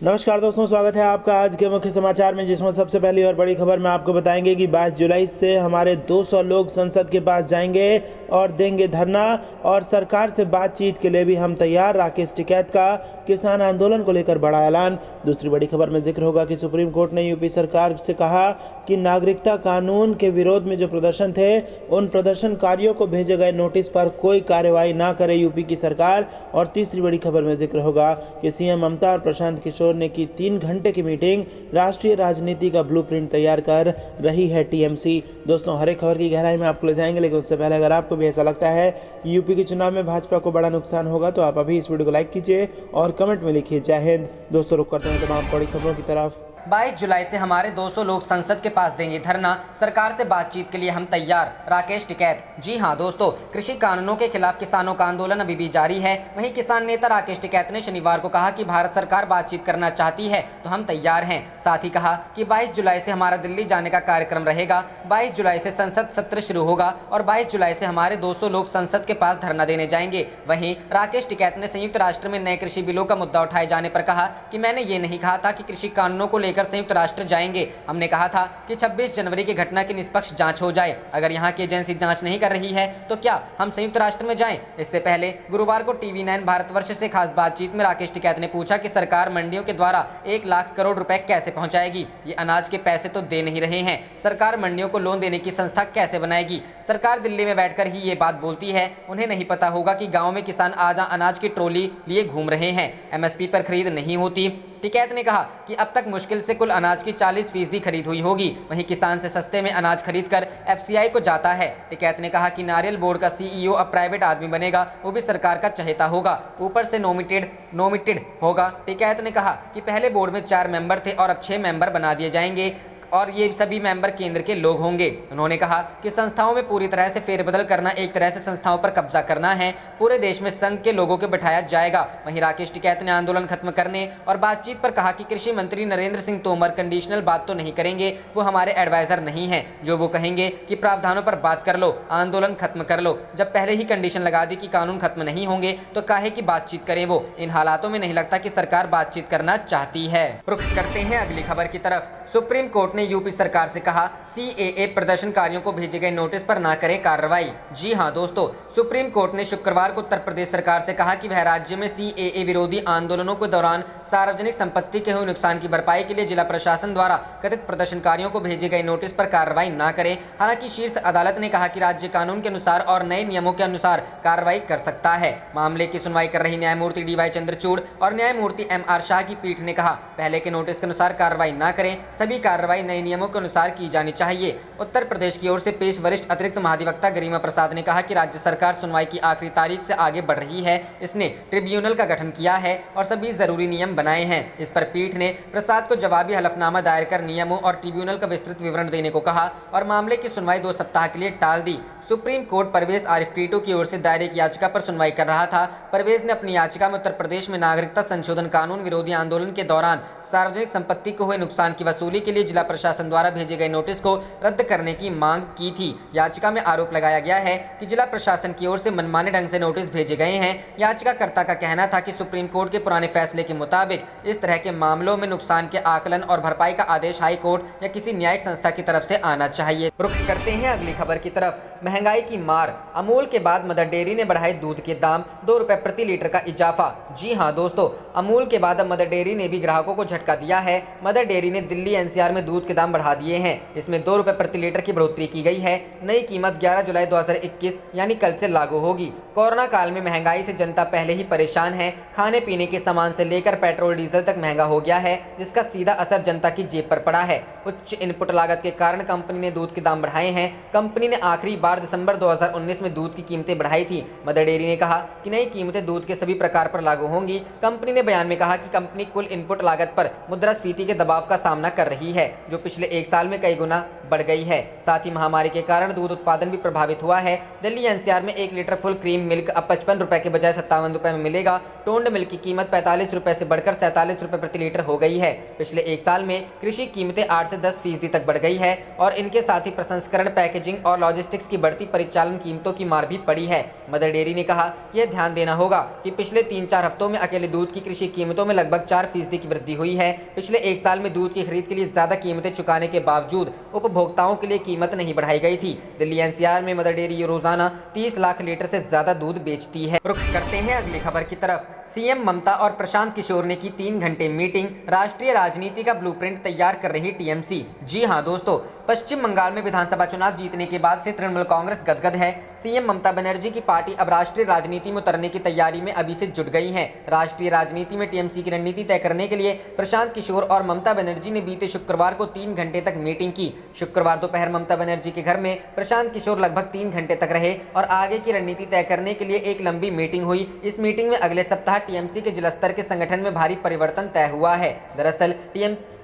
नमस्कार दोस्तों, स्वागत है आपका आज के मुख्य समाचार में, जिसमें सबसे पहली और बड़ी खबर में आपको बताएंगे कि 22 जुलाई से हमारे 200 लोग संसद के पास जाएंगे और देंगे धरना, और सरकार से बातचीत के लिए भी हम तैयार। राकेश टिकैत का किसान आंदोलन को लेकर बड़ा ऐलान। दूसरी बड़ी खबर में जिक्र होगा कि सुप्रीम कोर्ट ने यूपी सरकार से कहा कि नागरिकता कानून के विरोध में जो प्रदर्शन थे, उन प्रदर्शनकारियों को भेजे गए नोटिस पर कोई कार्रवाई ना करे यूपी की सरकार। और तीसरी बड़ी खबर में जिक्र होगा कि सीएम ममता और प्रशांत किशोर ने की 3 घंटे की मीटिंग। राष्ट्रीय राजनीति का ब्लूप्रिंट तैयार कर रही है टीएमसी। दोस्तों, हर एक खबर की गहराई में आपको ले जाएंगे, लेकिन उससे पहले अगर आपको भी ऐसा लगता है कि यूपी के चुनाव में भाजपा को बड़ा नुकसान होगा, तो आप अभी इस वीडियो को लाइक कीजिए और कमेंट में लिखिए जय हिंद। दोस्तों, रुक करते हैं तमाम बड़ी खबरों की तरफ। 22 जुलाई से हमारे 200 लोग संसद के पास देंगे धरना, सरकार से बातचीत के लिए हम तैयार। राकेश टिकैत। जी हां दोस्तों, कृषि कानूनों के खिलाफ किसानों का आंदोलन अभी भी जारी है। वहीं किसान नेता राकेश टिकैत ने शनिवार को कहा कि भारत सरकार बातचीत करना चाहती है तो हम तैयार हैं। साथ ही कहा कि 22 जुलाई से हमारा दिल्ली जाने का कार्यक्रम रहेगा। 22 जुलाई से संसद सत्र शुरू होगा और 22 जुलाई से हमारे 200 लोग संसद के पास धरना देने जाएंगे। वहीं राकेश टिकैत ने संयुक्त राष्ट्र में नए कृषि बिलों का मुद्दा उठाए जाने पर कहा कि मैंने ये नहीं कहा था कि कृषि कानूनों को लेकर संयुक्त राष्ट्र जाएंगे। हमने कहा था कि 26 जनवरी की घटना की निष्पक्ष जांच हो जाए। अगर यहां की एजेंसी जांच नहीं कर रही है तो क्या हम संयुक्त राष्ट्र में जाएं? इससे पहले गुरुवार को टीवी9 भारतवर्ष से खास बातचीत में राकेश टिकैत ने पूछा कि सरकार मंडियों के द्वारा 1 लाख करोड़ रुपए कैसे पहुंचाएगी? ये अनाज के पैसे तो दे नहीं रहे हैं। सरकार मंडियों को लोन देने की संस्था कैसे बनाएगी? सरकार दिल्ली में बैठकर ही ये बात बोलती है। उन्हें नहीं पता होगा कि गाँव में किसान आज अनाज की ट्रॉली लिए घूम रहे हैं। एमएसपी पर खरीद नहीं होती। टिकैत ने कहा कि अब तक मुश्किल से कुल अनाज की 40% खरीद हुई होगी। वहीं किसान से सस्ते में अनाज खरीदकर एफसीआई को जाता है। टिकैत ने कहा कि नारियल बोर्ड का सीईओ अब प्राइवेट आदमी बनेगा, वो भी सरकार का चहेता होगा, ऊपर से नोमिटेड होगा। टिकैत ने कहा कि पहले बोर्ड में 4 मेंबर थे और अब 6 मेंबर बना दिए जाएंगे और ये सभी मेंबर केंद्र के लोग होंगे। उन्होंने कहा कि संस्थाओं में पूरी तरह से फेरबदल करना एक तरह से संस्थाओं पर कब्जा करना है। पूरे देश में संघ के लोगों को बिठाया जाएगा। वहीं राकेश टिकैत ने आंदोलन खत्म करने और बातचीत पर कहा कि कृषि मंत्री नरेंद्र सिंह तोमर कंडीशनल बात तो नहीं करेंगे, वो हमारे एडवाइजर नहीं है। जो वो कहेंगे कि प्रावधानों पर बात कर लो, आंदोलन खत्म कर लो। जब पहले ही कंडीशन लगा दी कि कानून खत्म नहीं होंगे तो काहे की बातचीत करें वो? इन हालातों में नहीं लगता कि सरकार बातचीत करना चाहती है। रुख करते हैं अगली खबर की तरफ। सुप्रीम कोर्ट ने यूपी सरकार से कहा सीएए प्रदर्शनकारियों को भेजे गए नोटिस पर ना करें कार्रवाई। जी हां दोस्तों, सुप्रीम कोर्ट ने शुक्रवार को उत्तर प्रदेश सरकार से कहा कि वह राज्य में सीएए विरोधी आंदोलनों के दौरान सार्वजनिक संपत्ति के हुए नुकसान की भरपाई के लिए जिला प्रशासन द्वारा कथित प्रदर्शनकारियों को भेजे गए नोटिस पर कार्रवाई ना करे। हालांकि शीर्ष अदालत ने कहा कि राज्य कानून के अनुसार और नए नियमों के अनुसार कार्रवाई कर सकता है। मामले की सुनवाई कर रही न्यायमूर्ति डीवाई चंद्रचूड़ और न्यायमूर्ति एमआर शाह की पीठ ने कहा पहले के नोटिस के अनुसार कार्रवाई ना करें, सभी कार्रवाई नए नियमों के अनुसार की जानी चाहिए। उत्तर प्रदेश की ओर से पेश वरिष्ठ अतिरिक्त महाधिवक्ता गरिमा प्रसाद ने कहा कि राज्य सरकार सुनवाई की आखिरी तारीख से आगे बढ़ रही है। इसने ट्रिब्यूनल का गठन किया है और सभी जरूरी नियम बनाए हैं। इस पर पीठ ने प्रसाद को जवाबी हलफनामा दायर कर नियमों और ट्रिब्यूनल का विस्तृत विवरण देने को कहा और मामले की सुनवाई 2 सप्ताह के लिए टाल दी। सुप्रीम कोर्ट परवेज आरिफ टीटू की ओर से दायर एक याचिका पर सुनवाई कर रहा था। परवेज ने अपनी याचिका में उत्तर प्रदेश में नागरिकता संशोधन कानून विरोधी आंदोलन के दौरान सार्वजनिक संपत्ति को हुए नुकसान की वसूली के लिए जिला प्रशासन द्वारा भेजे गए नोटिस को रद्द करने की मांग की थी। याचिका में आरोप लगाया गया है कि जिला प्रशासन की ओर से मनमाने ढंग से नोटिस भेजे गए हैं। याचिकाकर्ता का कहना था कि सुप्रीम कोर्ट के पुराने फैसले के मुताबिक इस तरह के मामलों में नुकसान के आकलन और भरपाई का आदेश हाई कोर्ट या किसी न्यायिक संस्था की तरफ से आना चाहिए। रुख करते हैं अगली खबर की तरफ। महंगाई की मार, अमूल के बाद मदर डेयरी ने बढ़ाए दूध के दाम, 2 रुपए प्रति लीटर का इजाफा। जी हां दोस्तों, अमूल के बाद अब मदर डेयरी ने भी ग्राहकों को झटका दिया है। मदर डेयरी ने दिल्ली एनसीआर में दूध के दाम बढ़ा दिए हैं। इसमें 2 रुपए प्रति लीटर की बढ़ोतरी की गई है। नई कीमत 11 जुलाई 2021 यानी कल से लागू होगी। कोरोना काल में महंगाई से जनता पहले ही परेशान है। खाने पीने के सामान से लेकर पेट्रोल डीजल तक महंगा हो गया है, जिसका सीधा असर जनता की जेब पर पड़ा है। उच्च इनपुट लागत के कारण कंपनी ने दूध के दाम बढ़ाए हैं। कंपनी ने आखिरी बार दिसंबर 2019 में दूध की कीमतें बढ़ाई थी। मदर डेयरी ने कहा कि नई कीमतें दूध के सभी प्रकार पर लागू होंगी। कंपनी ने बयान में कहा कि कंपनी कुल इनपुट लागत पर मुद्रास्फीति के दबाव का सामना कर रही है, जो पिछले 1 साल में कई गुना बढ़ गई है। साथ ही महामारी के कारण दूध उत्पादन भी प्रभावित हुआ है। दिल्ली एनसीआर में 1 लीटर फुल क्रीम मिल्क अब 55 रुपए के बजाय 57 रुपए में मिलेगा। टोन्ड मिल्क की कीमत 45 रुपए से बढ़कर 47 रुपए प्रति लीटर हो गई है। पिछले 1 साल में कृषि कीमतें 8 से 10% तक बढ़ गई है और इनके साथ ही प्रसंस्करण, पैकेजिंग और लॉजिस्टिक्स की बढ़ती बढ़ती परिचालन कीमतों की मार भी पड़ी है। मदर डेयरी ने कहा कि यह ध्यान देना होगा कि पिछले 3-4 हफ्तों में अकेले दूध की कृषि कीमतों में लगभग 4% की वृद्धि हुई है। पिछले 1 साल में दूध की खरीद के लिए ज्यादा कीमतें चुकाने के बावजूद उपभोक्ताओं के लिए कीमत नहीं बढ़ाई गई थी। दिल्ली एनसीआर में मदर डेयरी रोजाना 30 लाख लीटर से ज्यादा दूध बेचती है। रुख करते हैं अगली खबर की तरफ। सीएम ममता और प्रशांत किशोर ने की 3 घंटे मीटिंग, राष्ट्रीय राजनीति का ब्लूप्रिंट तैयार कर रही टीएमसी। जी हां दोस्तों, पश्चिम बंगाल में विधानसभा चुनाव जीतने के बाद से तृणमूल कांग्रेस गदगद है। सीएम ममता बनर्जी की पार्टी अब राष्ट्रीय राजनीति में उतरने की तैयारी में अभी से जुट गई है। राष्ट्रीय राजनीति में टीएमसी की रणनीति तय करने के लिए प्रशांत किशोर और ममता बनर्जी ने बीते शुक्रवार को 3 घंटे तक मीटिंग की। शुक्रवार दोपहर ममता बनर्जी के घर में प्रशांत किशोर लगभग 3 घंटे तक रहे और आगे की रणनीति तय करने के लिए एक लंबी मीटिंग हुई। इस मीटिंग में अगले सप्ताह टीएमसी के जिला स्तर के संगठन में भारी परिवर्तन तय हुआ है। दरअसल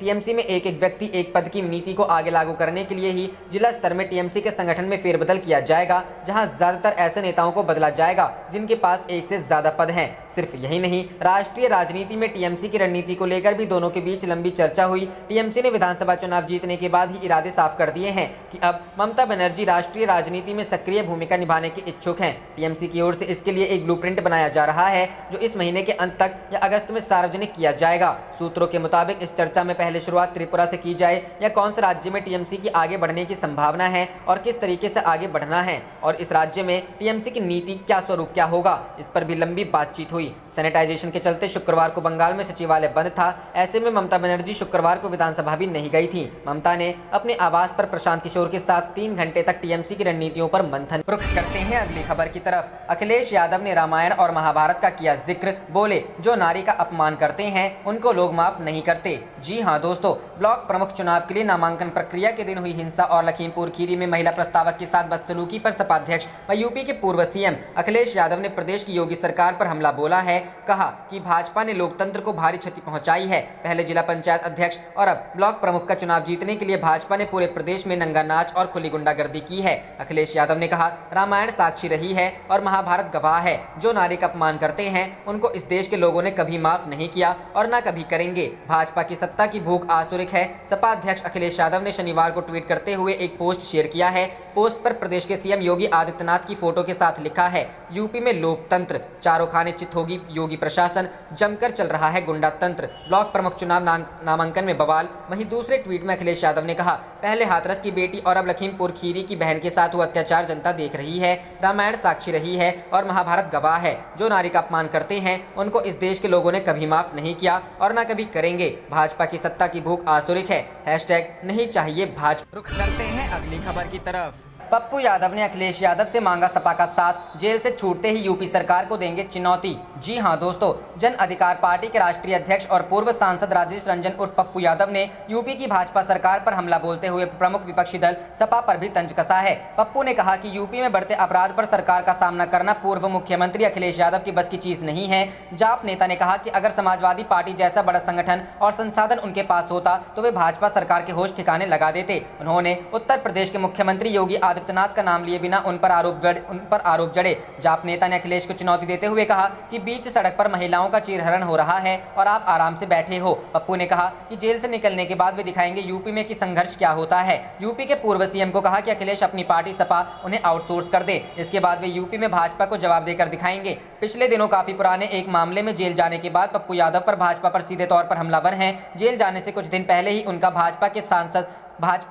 टीएमसी में एक व्यक्ति एक पद की नीति को आगे लागू करने के लिए ही जिला स्तर में टीएमसी के संगठन में फेरबदल किया जाएगा, जहां ज्यादातर ऐसे नेताओं को बदला जाएगा जिनके पास एक से ज्यादा पद हैं। सिर्फ यही नहीं, राष्ट्रीय राजनीति में टीएमसी की रणनीति को लेकर भी दोनों के बीच लंबी चर्चा हुई। टीएमसी ने विधानसभा चुनाव जीतने के बाद ही इरादे साफ कर दिए हैं कि अब ममता बनर्जी राष्ट्रीय राजनीति में सक्रिय भूमिका निभाने के इच्छुक हैं। टीएमसी की ओर से इसके लिए एक ब्लूप्रिंट बनाया जा रहा है, जो इस महीने के अंत तक या अगस्त में सार्वजनिक किया जाएगा। सूत्रों के मुताबिक इस चर्चा में पहले शुरुआत त्रिपुरा से की जाए या कौन से राज्य में टीएमसी की आगे बढ़ने की संभावना है और किस तरीके से आगे बढ़ना है और इस राज्य में टीएमसी की नीति क्या स्वरूप क्या होगा, इस पर भी लंबी बातचीत हुई। सैनिटाइजेशन के चलते शुक्रवार को बंगाल में सचिवालय बंद था। ऐसे में ममता बनर्जी शुक्रवार को विधानसभा भी नहीं गई थी। ममता ने अपने आवास पर प्रशांत किशोर के साथ 3 घंटे तक टीएमसी की रणनीतियों पर मंथन। रुख करते हैं अगली खबर की तरफ। अखिलेश यादव ने रामायण और महाभारत का किया जिक्र, बोले जो नारी का अपमान करते हैं उनको लोग माफ नहीं करते। जी हां दोस्तों, ब्लॉक प्रमुख चुनाव के लिए नामांकन प्रक्रिया के दिन हुई हिंसा और लखीमपुर खीरी में महिला प्रस्तावक के साथ बदसलूकी पर सपा अध्यक्ष व यूपी के पूर्व सीएम अखिलेश यादव ने प्रदेश की योगी सरकार पर हमला बोला है। कहा कि भाजपा ने लोकतंत्र को भारी क्षति पहुंचाई है। पहले जिला पंचायत अध्यक्ष और अब ब्लॉक प्रमुख का चुनाव जीतने के लिए भाजपा ने पूरे प्रदेश में नंगा नाच और खुली गुंडागर्दी की है। अखिलेश यादव ने कहा, रामायण साक्षी रही है और महाभारत गवाह है। जो नारी का अपमान करते हैं उनको इस देश के लोगों ने कभी माफ नहीं किया और न कभी करेंगे। भाजपा की सत्ता की भूख आसुरिक है। सपा अध्यक्ष अखिलेश यादव ने शनिवार को ट्वीट करते हुए एक पोस्ट शेयर किया है। पोस्ट पर प्रदेश के सीएम योगी आदित्यनाथ की फोटो के साथ लिखा है, यूपी में लोकतंत्र, चारों खाने चित होगी योगी प्रशासन, जमकर चल रहा है गुंडा तंत्र, ब्लॉक प्रमुख चुनाव नामांकन में बवाल। वहीं दूसरे ट्वीट में अखिलेश यादव ने कहा, पहले हाथरस की बेटी और अब लखीमपुर खीरी की बहन के साथ हुआ अत्याचार जनता देख रही है। रामायण साक्षी रही है और महाभारत गवाह है। जो नारी का अपमान करते हैं उनको इस देश के लोगों ने कभी माफ नहीं किया और न कभी करेंगे। भाजपा की सत्ता की भूख आसुरिक है। हैशटैग नहीं चाहिए भाजपा। रुख करते हैं अगली खबर की तरफ। पप्पू यादव ने अखिलेश यादव से मांगा सपा का साथ, जेल से छूटते ही यूपी सरकार को देंगे चुनौती। जी हां दोस्तों, जन अधिकार पार्टी के राष्ट्रीय अध्यक्ष और पूर्व सांसद राजेश रंजन उर्फ पप्पू यादव ने यूपी की भाजपा सरकार पर हमला बोलते हुए प्रमुख विपक्षी दल सपा पर भी तंज कसा है। पप्पू ने कहा कि यूपी में बढ़ते अपराध पर सरकार का सामना करना पूर्व मुख्यमंत्री अखिलेश यादव की बस की चीज नहीं है। जाप नेता ने कहा कि अगर समाजवादी पार्टी जैसा बड़ा संगठन और संसाधन उनके पास होता तो वे भाजपा सरकार के होश ठिकाने लगा देते। उन्होंने उत्तर प्रदेश के मुख्यमंत्री योगी आदित्यनाथ का नाम लिए बिना उन पर आरोप जड़े। जाप नेता ने अखिलेश को चुनौती देते हुए कहा कि बीच सड़क पर महिलाओं का चीरहरण हो रहा है और आप आराम से बैठे हो। पप्पू ने कहा कि जेल से निकलने के बाद वे दिखाएंगे यूपी में कि संघर्ष क्या होता है। यूपी के पूर्व सीएम को कहा कि अखिलेश अपनी पार्टी सपा उन्हें आउटसोर्स कर दे, इसके बाद वे यूपी में भाजपा को जवाब देकर दिखाएंगे। पिछले दिनों काफी पुराने एक मामले में जेल जाने के बाद पप्पू यादव पर भाजपा पर सीधे तौर पर हमलावर हैं। जेल जाने से कुछ दिन पहले ही उनका भाजपा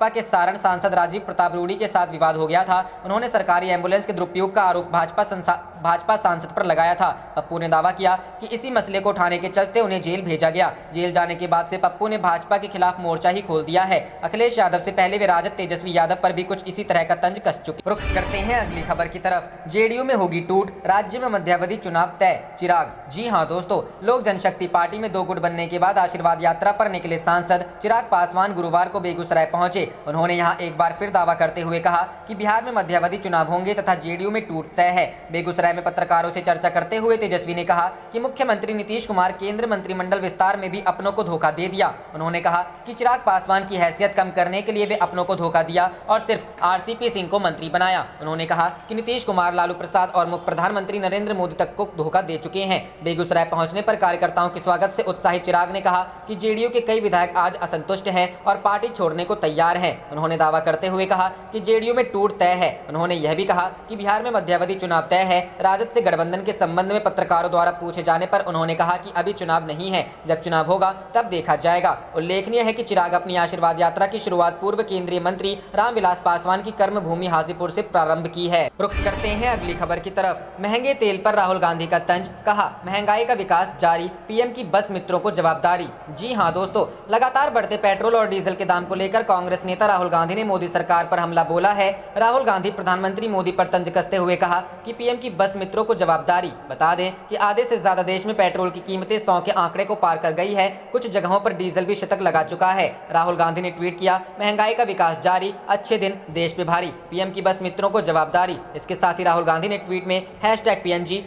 के सारण सांसद राजीव प्रताप रूडी के साथ विवाद हो गया था। उन्होंने सरकारी एम्बुलेंस के दुरुपयोग का आरोप भाजपा सांसद पर लगाया था। पप्पू ने दावा किया कि इसी मसले को उठाने के चलते उन्हें जेल भेजा गया। जेल जाने के बाद से पप्पू ने भाजपा के खिलाफ मोर्चा ही खोल दिया है। अखिलेश यादव से पहले वे राजद तेजस्वी यादव पर भी कुछ इसी तरह का तंज कस चुके। रुख करते हैं अगली खबर की तरफ। जेडीयू में होगी टूट, राज्य में मध्यावधि चुनाव तय, चिराग। जी हां दोस्तों, लोक जनशक्ति पार्टी में 2 गुट बनने के बाद आशीर्वाद यात्रा पर निकले सांसद चिराग पासवान गुरुवार को बेगूसराय पहुंचे। उन्होंने यहां एक बार फिर दावा करते हुए कहा कि बिहार में मध्यावधि चुनाव होंगे तथा जेडीयू में टूट तय है। बेगूसराय में पत्रकारों से चर्चा करते हुए तेजस्वी ने कहा कि मुख्यमंत्री नीतीश कुमार केंद्र मंत्रिमंडल विस्तार में भी अपनों को धोखा दे दिया। उन्होंने कहा कि चिराग पासवान की हैसियत कम करने के लिए वे अपनों को धोखा दिया और सिर्फ आरसीपी सिंह को मंत्री बनाया। उन्होंने कहा कि नीतीश कुमार, लालू प्रसाद और प्रधानमंत्री नरेंद्र मोदी तक को धोखा दे चुके हैं। बेगूसराय पहुंचने पर कार्यकर्ताओं के स्वागत से उत्साहित चिराग ने कहा कि जेडीयू के कई विधायक आज असंतुष्ट हैं और पार्टी छोड़ने को तैयार तैयार हैं। उन्होंने दावा करते हुए कहा कि जेडीयू में टूट तय है। उन्होंने यह भी कहा कि बिहार में मध्यावधि चुनाव तय है। राजद से गठबंधन के संबंध में पत्रकारों द्वारा पूछे जाने पर उन्होंने कहा कि अभी चुनाव नहीं है, जब चुनाव होगा तब देखा जाएगा। उल्लेखनीय है कि चिराग अपनी आशीर्वाद यात्रा की शुरुआत पूर्व केंद्रीय मंत्री रामविलास पासवान की कर्मभूमि हाजीपुर से प्रारंभ की है। रुख करते हैं अगली खबर की तरफ। महंगे तेल पर राहुल गांधी का तंज, कहा महंगाई का विकास जारी, पीएम की बस मित्रों को जवाबदारी। जी हां दोस्तों, लगातार बढ़ते पेट्रोल और डीजल के दाम को लेकर कांग्रेस नेता राहुल गांधी ने मोदी सरकार पर हमला बोला है। राहुल गांधी प्रधानमंत्री मोदी पर तंज कसते हुए कहा कि पीएम की बस मित्रों को जवाबदारी। बता दें कि आधे से ज्यादा देश में पेट्रोल की कीमतें 100 के आंकड़े को पार कर गई है। कुछ जगहों पर डीजल भी शतक लगा चुका है। राहुल गांधी ने ट्वीट किया, महंगाई का विकास जारी, अच्छे दिन देश पे भारी, पीएम की बस मित्रों को जवाबदारी। इसके साथ ही राहुल गांधी ने ट्वीट में #PNG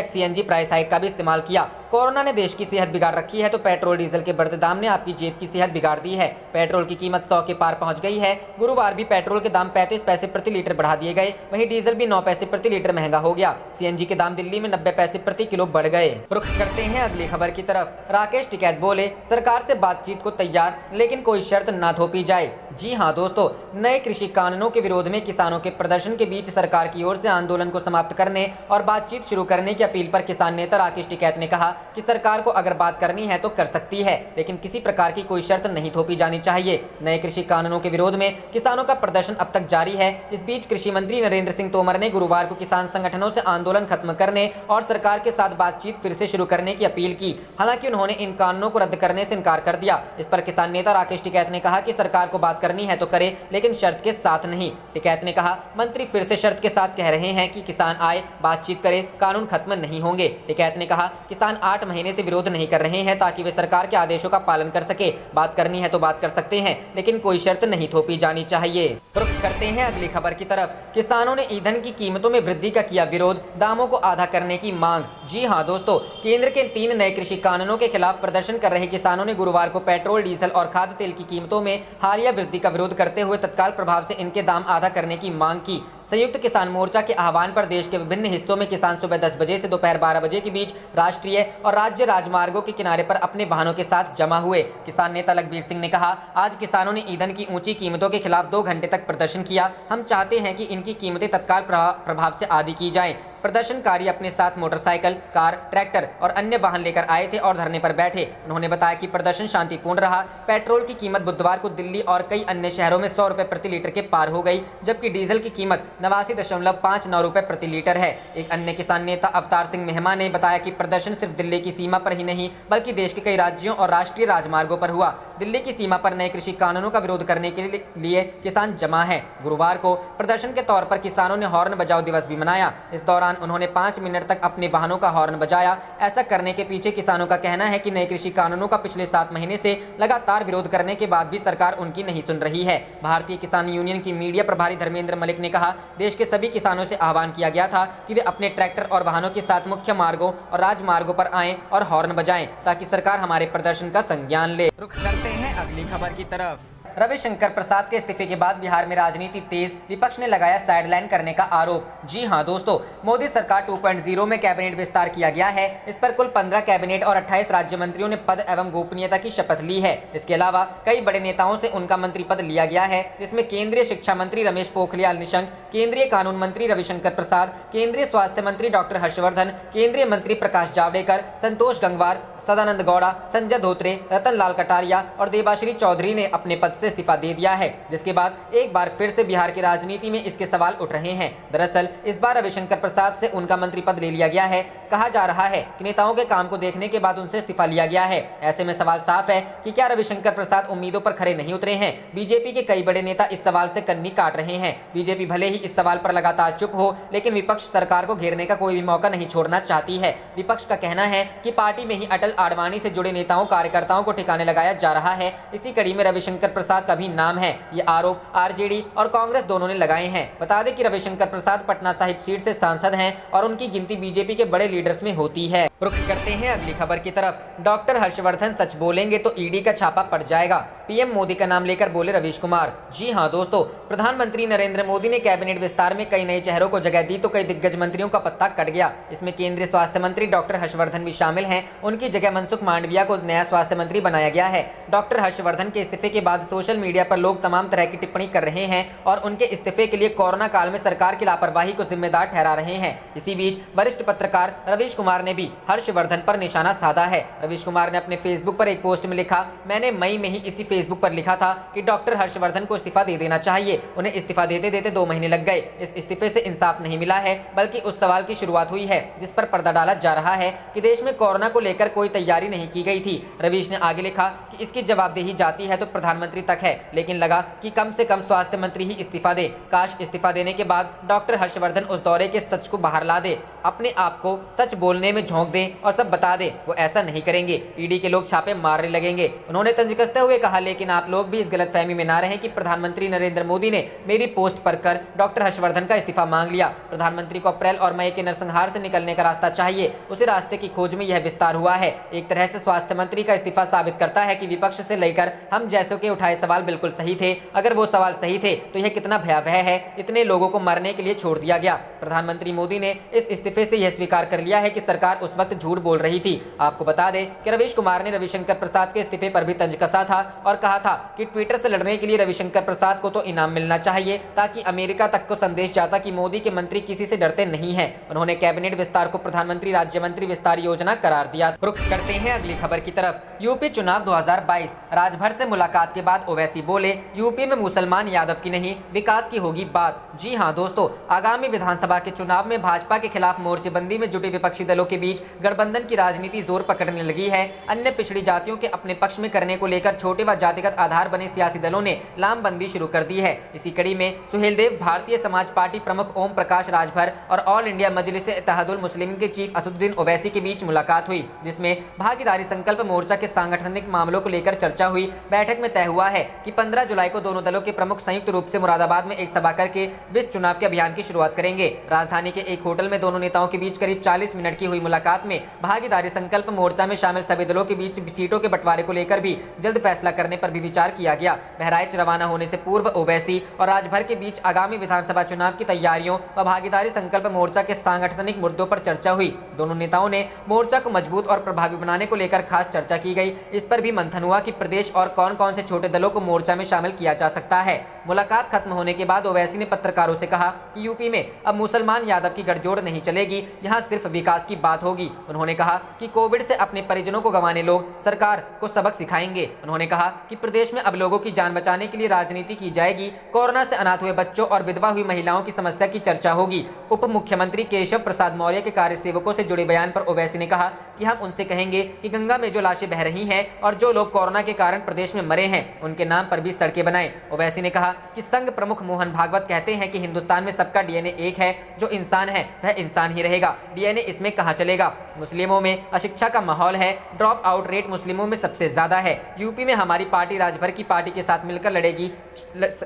#CNG प्राइस हाइक का भी इस्तेमाल किया। कोरोना ने देश की सेहत बिगाड़ रखी है तो पेट्रोल डीजल के बढ़ते दाम ने आपकी जेब की सेहत बिगाड़ दी है। पेट्रोल की कीमत 100 के पार पहुंच गई है। गुरुवार भी पेट्रोल के दाम 35 पैसे प्रति लीटर बढ़ा दिए गए। वहीं डीजल भी 9 पैसे प्रति लीटर महंगा हो गया। सीएनजी के दाम दिल्ली में 90 पैसे प्रति किलो बढ़ गए। रुख करते हैं अगली खबर की तरफ। राकेश टिकैत बोले, सरकार से बातचीत को तैयार, लेकिन कोई शर्त ना थोपी जाए। जी हां दोस्तों, नए कृषि कानूनों के विरोध में किसानों के प्रदर्शन के बीच सरकार की ओर से आंदोलन को समाप्त करने और बातचीत शुरू करने की अपील पर किसान नेता राकेश टिकैत ने कहा कि सरकार को अगर बात करनी है तो कर सकती है, लेकिन किसी प्रकार की कोई शर्त नहीं थोपी जानी चाहिए। नए कृषि कानूनों के विरोध में किसानों का प्रदर्शन अब तक जारी है। इस बीच कृषि मंत्री नरेंद्र सिंह तोमर ने गुरुवार को किसान संगठनों से आंदोलन खत्म करने और सरकार के साथ बातचीत फिर से शुरू करने की अपील की। हालांकि उन्होंने इन कानूनों को रद्द करने से इनकार कर दिया। इस पर किसान नेता राकेश टिकैत ने कहा कि सरकार को बात करनी है तो करे, लेकिन शर्त के साथ नहीं। टिकैत ने कहा, मंत्री फिर से शर्त के साथ कह रहे हैं कि किसान आए, बातचीत करे, कानून खत्म नहीं होंगे। टिकैत ने कहा, किसान 8 महीने से विरोध नहीं कर रहे हैं ताकि वे सरकार के आदेशों का पालन कर सके। बात करनी है तो बात कर सकते हैं, लेकिन कोई शर्त नहीं थोपी जानी चाहिए। रुख करते हैं अगली खबर की तरफ। किसानों ने ईंधन की कीमतों में वृद्धि का किया विरोध, दामों को आधा करने की मांग। जी हां दोस्तों, केंद्र के 3 नए कृषि कानूनों के खिलाफ प्रदर्शन कर रहे किसानों ने गुरुवार को पेट्रोल, डीजल और खाद्य तेल की कीमतों में हालिया वृद्धि का विरोध करते हुए तत्काल प्रभाव से इनके दाम आधा करने की मांग की। संयुक्त किसान मोर्चा के आह्वान पर देश के विभिन्न हिस्सों में किसान सुबह 10 बजे से दोपहर 12 बजे के बीच राष्ट्रीय और राज्य राजमार्गों के किनारे पर अपने वाहनों के साथ जमा हुए। किसान नेता लखबीर सिंह ने कहा, आज किसानों ने ईंधन की ऊंची कीमतों के खिलाफ 2 घंटे तक प्रदर्शन किया। हम चाहते हैं कि इनकी कीमतें तत्काल प्रभाव से आधी की जाएं। प्रदर्शनकारी अपने साथ मोटरसाइकिल, कार, ट्रैक्टर और अन्य वाहन लेकर आए थे और धरने पर बैठे। उन्होंने बताया कि प्रदर्शन शांतिपूर्ण रहा। पेट्रोल की कीमत बुधवार को दिल्ली और कई अन्य शहरों में 100 रुपए प्रति लीटर के पार हो गई, जबकि डीजल की कीमत 89.59 रुपए प्रति लीटर है। एक अन्य किसान नेता अवतार सिंह मेहमा ने बताया कि प्रदर्शन सिर्फ दिल्ली की सीमा पर ही नहीं बल्कि देश के कई राज्यों और राष्ट्रीय राजमार्गों पर हुआ। दिल्ली की सीमा पर नए कृषि कानूनों का विरोध करने के लिए किसान जमा है। गुरुवार को प्रदर्शन के तौर पर किसानों ने हॉर्न बजाओ दिवस भी मनाया। इस दौरान उन्होंने 5 मिनट तक अपने वाहनों का हॉर्न बजाया। ऐसा करने के पीछे किसानों का कहना है कि नए कृषि कानूनों का पिछले 7 महीने से लगातार विरोध करने के बाद भी सरकार उनकी नहीं सुन रही है। भारतीय किसान यूनियन की मीडिया प्रभारी धर्मेंद्र मलिक ने कहा, देश के सभी किसानों से आह्वान किया गया था कि वे अपने ट्रैक्टर और वाहनों के साथ मुख्य मार्गों और राजमार्गों पर आएं और हॉर्न बजाएं ताकि सरकार हमारे प्रदर्शन का संज्ञान ले। रुख करते हैं अगली खबर की तरफ। रविशंकर प्रसाद के इस्तीफे के बाद बिहार में राजनीति तेज, विपक्ष ने लगाया साइडलाइन करने का आरोप। जी हां दोस्तों, मोदी सरकार 2.0 में कैबिनेट विस्तार किया गया है। इस पर कुल 15 कैबिनेट और 28 राज्य मंत्रियों ने पद एवं गोपनीयता की शपथ ली है। इसके अलावा कई बड़े नेताओं से उनका मंत्री पद लिया गया है, जिसमें केंद्रीय शिक्षा मंत्री रमेश पोखरियाल निशंक, केंद्रीय कानून मंत्री रविशंकर प्रसाद, केंद्रीय स्वास्थ्य मंत्री डॉक्टर हर्षवर्धन, केंद्रीय मंत्री प्रकाश जावड़ेकर, संतोष गंगवार, सदानंद गौड़ा, संजय धोत्रे, रतन लाल कटारिया और देबाश्री चौधरी ने अपने पद से इस्तीफा दे दिया है, जिसके बाद एक बार फिर से बिहार की राजनीति में इसके सवाल उठ रहे हैं। दरअसल इस बार रविशंकर प्रसाद से उनका मंत्री पद ले लिया गया है। कहा जा रहा है कि नेताओं के काम को देखने के बाद उनसे इस्तीफा लिया गया है। ऐसे में सवाल साफ है कि क्या रविशंकर प्रसाद उम्मीदों पर खरे नहीं उतरे हैं। बीजेपी के कई बड़े नेता इस सवाल से कन्नी काट रहे हैं। बीजेपी भले ही इस सवाल पर लगातार चुप हो, लेकिन विपक्ष सरकार को घेरने का कोई भी मौका नहीं छोड़ना चाहती है। विपक्ष का कहना है कि पार्टी में ही अटल आडवाणी से जुड़े नेताओं कार्यकर्ताओं को ठिकाने लगाया जा रहा है। इसी कड़ी में रविशंकर प्रसाद का भी नाम है। ये आरोप आरजेडी और कांग्रेस दोनों ने लगाए हैं। बता दें कि रविशंकर प्रसाद पटना साहिब सीट से सांसद हैं और उनकी गिनती बीजेपी के बड़े लीडर्स में होती है। रुख करते हैं अगली खबर की तरफ। डॉक्टर हर्षवर्धन सच बोलेंगे तो ईडी का छापा पड़ जाएगा, पीएम मोदी का नाम लेकर बोले रवीश कुमार। जी हां दोस्तों, प्रधानमंत्री नरेंद्र मोदी ने कैबिनेट विस्तार में कई नए चेहरों को जगह दी तो कई दिग्गज मंत्रियों का पत्ता कट गया। इसमें केंद्रीय स्वास्थ्य मंत्री डॉक्टर हर्षवर्धन भी शामिल हैं। उनकी जगह मनसुख मांडविया को नया स्वास्थ्य मंत्री बनाया गया है। डॉक्टर हर्षवर्धन के इस्तीफे के बाद सोशल मीडिया पर लोग तमाम तरह की टिप्पणी कर रहे हैं और उनके इस्तीफे के लिए कोरोना काल में सरकार की लापरवाही को जिम्मेदार ठहरा रहे हैं। इसी बीच वरिष्ठ पत्रकार रवीश कुमार ने भी हर्षवर्धन पर निशाना साधा है। रवीश कुमार ने अपने फेसबुक पर एक पोस्ट में लिखा, मैंने मई में ही इसी फेसबुक पर लिखा था कि डॉक्टर हर्षवर्धन को इस्तीफा दे देना चाहिए। उन्हें इस्तीफा देते देते 2 महीने लग गए। इस इस्तीफे से इंसाफ नहीं मिला है, बल्कि उस सवाल की शुरुआत हुई है जिस पर पर्दा डाला जा रहा है कि देश में कोरोना को लेकर कोई तैयारी नहीं की गई थी। रवीश ने आगे लिखा कि इसकी जवाबदेही जाती है तो प्रधानमंत्री तक है, लेकिन लगा कि कम से कम स्वास्थ्य मंत्री ही इस्तीफा दे। काश इस्तीफा देने के बाद डॉक्टर हर्षवर्धन उस दौरे के सच को बाहर ला दे, अपने आप को सच बोलने में झोंक दे और सब बता दे। वो ऐसा नहीं करेंगे, ईडी के लोग छापे मारने लगेंगे। उन्होंने तंज कसते हुए कहा, लेकिन आप लोग भी इस गलतफहमी में ना रहें कि प्रधानमंत्री नरेंद्र मोदी ने मेरी पोस्ट पर कर डॉक्टर हर्षवर्धन का इस्तीफा मांग लिया। प्रधानमंत्री को अप्रैल और मई के नरसंहार से निकलने का रास्ता चाहिए, उसी रास्ते की खोज में यह विस्तार हुआ है। एक तरह से स्वास्थ्य मंत्री का इस्तीफा साबित करता है कि विपक्ष से लेकर हम जैसों के उठाए सवाल बिल्कुल सही थे। अगर वो सवाल सही थे तो यह कितना भयावह है, इतने लोगों को मरने के लिए छोड़ दिया गया। प्रधानमंत्री मोदी ने इस इस्तीफे से यह स्वीकार कर लिया है कि सरकार उस वक्त झूठ बोल रही थी। आपको बता दें कि रविश कुमार ने रविशंकर प्रसाद के इस्तीफे पर भी तंज कसा था और कहा था कि ट्विटर से लड़ने के लिए रविशंकर प्रसाद को तो इनाम मिलना चाहिए, ताकि अमेरिका तक को संदेश जाता कि मोदी के मंत्री किसी से डरते नहीं हैं। उन्होंने कैबिनेट विस्तार को प्रधानमंत्री राज्य मंत्री विस्तार योजना करार दिया। रुख करते हैं अगली खबर की तरफ। यूपी चुनाव 2022, राजभर से मुलाकात के बाद ओवैसी बोले, यूपी में मुसलमान यादव की नहीं विकास की होगी बात। जी हां दोस्तों, आगामी विधानसभा के चुनाव में भाजपा के खिलाफ मोर्चेबंदी में जुटे विपक्षी दलों के बीच गठबंधन की राजनीति जोर पकड़ने लगी है। अन्य पिछड़ी जातियों के अपने पक्ष में करने को लेकर छोटे व जातिगत आधार बने सियासी दलों ने लामबंदी शुरू कर दी है। इसी कड़ी में सुहेलदेव भारतीय समाज पार्टी प्रमुख ओम प्रकाश राजभर और ऑल इंडिया मजलिस इत्तेहादुल मुस्लिमीन के चीफ असदुद्दीन ओवैसी के बीच मुलाकात हुई, जिसमें भागीदारी संकल्प मोर्चा के सांगठनिक मामलों को लेकर चर्चा हुई। बैठक में तय हुआ है कि 15 जुलाई को दोनों दलों के प्रमुख संयुक्त रूप से मुरादाबाद में एक सभा करके विश्व चुनाव के अभियान की शुरुआत करेंगे। राजधानी के एक होटल में दोनों नेताओं के बीच करीब 40 मिनट की हुई मुलाकात में भागीदारी संकल्प मोर्चा में शामिल सभी दलों के बीच सीटों के बंटवारे को लेकर भी जल्द फैसला करने पर भी विचार किया गया। बहराइच रवाना होने से पूर्व ओवैसी और राजभर के बीच आगामी विधानसभा चुनाव की तैयारियों व भागीदारी संकल्प मोर्चा के सांगठनिक मुद्दों पर चर्चा हुई। दोनों नेताओं ने मोर्चा को मजबूत और प्रभावी बनाने को लेकर खास चर्चा की गई। इस पर भी मंथन हुआ कि प्रदेश और कौन कौन से छोटे दलों को मोर्चा में शामिल किया जा सकता है। मुलाकात खत्म होने के बाद ओवैसी ने पत्रकारों से कहा कि यूपी में अब मुसलमान यादव की गठजोड़ नहीं चलेगी, यहाँ सिर्फ विकास की बात होगी। उन्होंने कहा कि कोविड से अपने परिजनों को गंवाने लोग सरकार को सबक सिखाएंगे। उन्होंने कहा कि प्रदेश में अब लोगों की जान बचाने के लिए राजनीति की जाएगी। कोरोना से अनाथ हुए बच्चों और विधवा हुई महिलाओं की समस्या की चर्चा होगी। उप मुख्यमंत्री केशव प्रसाद मौर्य के कार्यसेवकों से जुड़े बयान पर ओवैसी ने कहा कि हम उनसे कहेंगे कि गंगा में जो लाशें बह रही हैं और जो लोग कोरोना के कारण प्रदेश में मरे हैं उनके नाम पर भी सड़कें बनाएं। ओवैसी ने कहा कि संघ प्रमुख मोहन भागवत कहते हैं कि हिंदुस्तान में सबका डीएनए एक है, जो इंसान है वह इंसान ही रहेगा, डीएनए इसमें कहां चलेगा। मुस्लिमों में अशिक्षा का माहौल है, ड्रॉप आउट रेट मुस्लिमों में सबसे ज्यादा है। यूपी में हमारी पार्टी राजभर की पार्टी के साथ मिलकर लड़ेगी,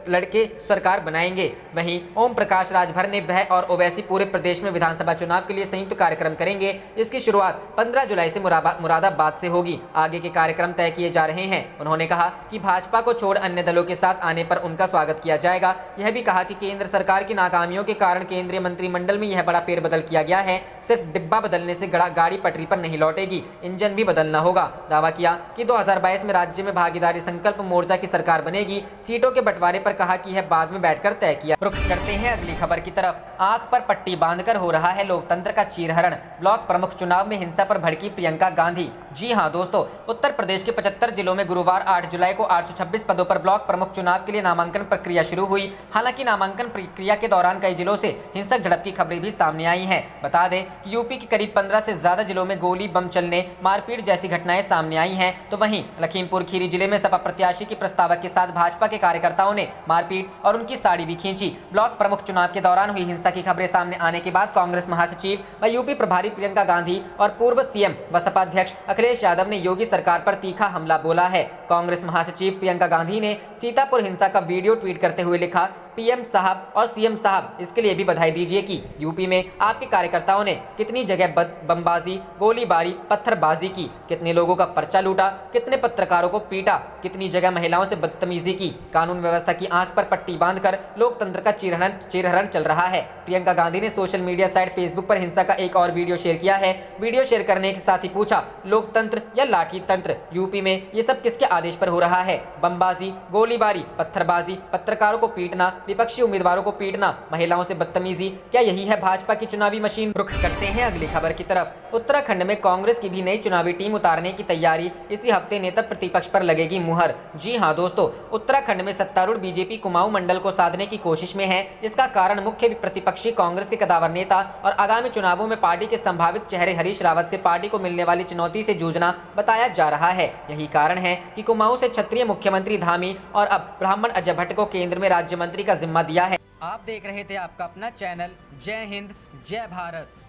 लड़के सरकार बनाएंगे। वहीं ओम प्रकाश राजभर ने वह और ओवैसी पूरे प्रदेश में विधानसभा चुनाव के लिए संयुक्त कार्यक्रम करेंगे। इसकी शुरुआत 15 जुलाई से मुरादाबाद से होगी। आगे के कार्यक्रम तय किए जा रहे हैं। उन्होंने कहा कि भाजपा को छोड़ अन्य दलों के साथ आने पर उनका स्वागत किया जाएगा। यह भी कहा कि केंद्र सरकार की नाकामियों के कारण केंद्रीय मंत्रिमंडल में यह बड़ा फेरबदल किया गया है। सिर्फ डिब्बा बदलने से गाड़ी पटरी पर नहीं लौटेगी, इंजन भी बदलना होगा। दावा किया कि 2022 में राज्य में भागीदारी संकल्प मोर्चा की सरकार बनेगी। सीटों के बंटवारे पर कहा कि यह बाद में बैठकर तय किया। रुख करते हैं अगली खबर की तरफ। आंख पर पट्टी बांधकर हो रहा है लोकतंत्र का चीरहरण, ब्लॉक प्रमुख चुनाव में हिंसा पर भड़की प्रियंका गांधी। जी हां दोस्तों, उत्तर प्रदेश के 75 जिलों में गुरुवार 8 जुलाई को 826 पदों पर ब्लॉक प्रमुख चुनाव के लिए नामांकन प्रक्रिया शुरू हुई। हालांकि नामांकन प्रक्रिया के दौरान कई जिलों से हिंसक झड़प की खबरें भी सामने आई हैं। बता दें कि यूपी के करीब 15 से ज्यादा जिलों में गोली बम चलने, मारपीट जैसी घटनाएं सामने आई हैं। तो वहीं लखीमपुर खीरी जिले में सपा प्रत्याशी की प्रस्तावक के साथ भाजपा के कार्यकर्ताओं ने मारपीट और उनकी साड़ी भी खींची। ब्लॉक प्रमुख चुनाव के दौरान हुई हिंसा की खबरें सामने आने के बाद कांग्रेस महासचिव व यूपी प्रभारी प्रियंका गांधी और पूर्व सीएम व सपा अध्यक्ष अखिलेश यादव ने योगी सरकार पर तीखा हमला बोला है। कांग्रेस महासचिव प्रियंका गांधी ने सीतापुर हिंसा का वीडियो ट्वीट करते हुए लिखा पीएम साहब और सीएम साहब इसके लिए भी बधाई दीजिए कि यूपी में आपके कार्यकर्ताओं ने कितनी जगह बमबाजी, गोलीबारी, पत्थरबाजी की, कितने लोगों का पर्चा लूटा, कितने पत्रकारों को पीटा, कितनी जगह महिलाओं से बदतमीजी की, कानून व्यवस्था की आंख पर पट्टी बांधकर लोकतंत्र का चीरहरण चल रहा है। प्रियंका गांधी ने सोशल मीडिया साइट फेसबुक पर हिंसा का एक और वीडियो शेयर किया है। वीडियो शेयर करने के साथ ही पूछा, लोकतंत्र या लाठी तंत्र? यूपी में ये सब किसके आदेश पर हो रहा है? बमबाजी, गोलीबारी, पत्थरबाजी, पत्रकारों को पीटना, विपक्षी उम्मीदवारों को पीटना, महिलाओं से बदतमीजी, क्या यही है भाजपा की चुनावी मशीन? रुख करते हैं अगली खबर की तरफ। उत्तराखंड में कांग्रेस की भी नई चुनावी टीम उतारने की तैयारी, इसी हफ्ते नेता प्रतिपक्ष पर लगेगी मुहर। जी हां दोस्तों, उत्तराखंड में सत्तारूढ़ बीजेपी कुमाऊं मंडल को साधने की कोशिश में है। इसका कारण मुख्य प्रतिपक्षी कांग्रेस के कदावर नेता और आगामी चुनावों में पार्टी के संभावित चेहरे हरीश रावत से पार्टी को मिलने वाली चुनौती से जूझना बताया जा रहा है। यही कारण है कि कुमाऊं से क्षत्रिय मुख्यमंत्री धामी और अब ब्राह्मण अजय भट्ट को केंद्र में राज्य मंत्री का जिम्मा दिया है। आप देख रहे थे आपका अपना चैनल जय हिंद जय भारत।